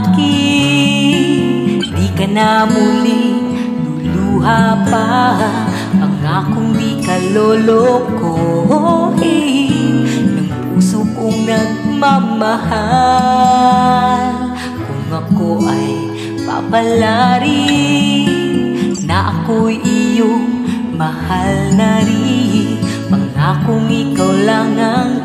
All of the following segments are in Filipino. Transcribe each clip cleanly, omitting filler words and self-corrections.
akin, di ka na muli luluha pa. Pangakong di ka lolokohin ng puso kong nagmamahal. Kung ako ay papalarin na ako'y iyong mahal na rin, pangakong ikaw lang ang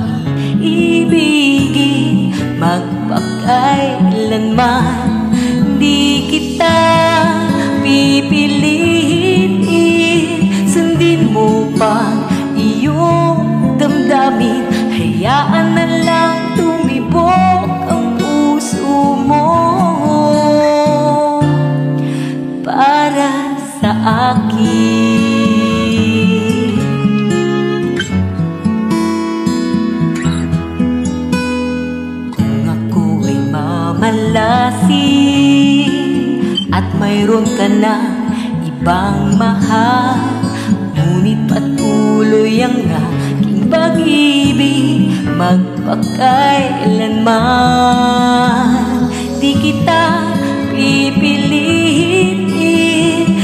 iibigin. Magpakailanman di kita pipiliin. Sundin mo pa iyong damdamin, hayaan na lang tumibok ang puso mo para sa akin. Malasin at mayroon ka na ibang mahal, ngunit patuloy ang aking pag-ibig. Magpakailanman di kita pipiliin.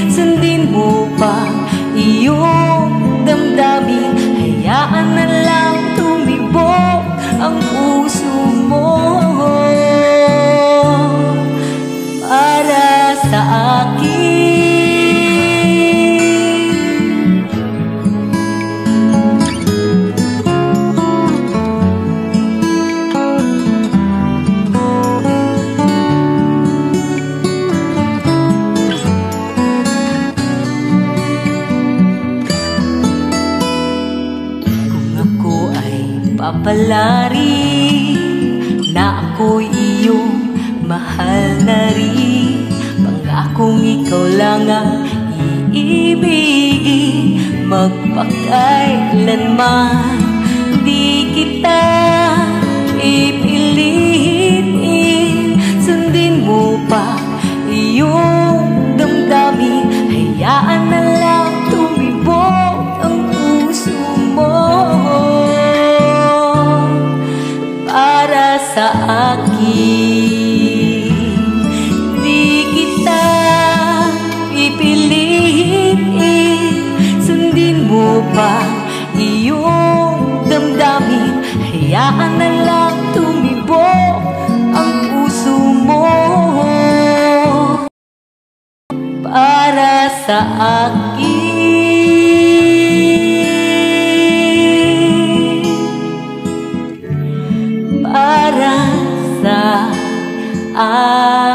Sundin mo pa iyong damdamin, hayaan na lang tumibok ang puso mo para sa akin. Kung ako ay papalarin na ako'y iyong mahal na rin, pangakong ikaw lang ang iibigin. Magpakailanman di kita pipiliin. Sundin mo pa iyong damdamin, hayaan na lang tumibok ang puso mo para sa akin. Sundin mo pa iyong damdamin, hayaan na lang tumibok ang puso mo para sa akin. Para sa akin.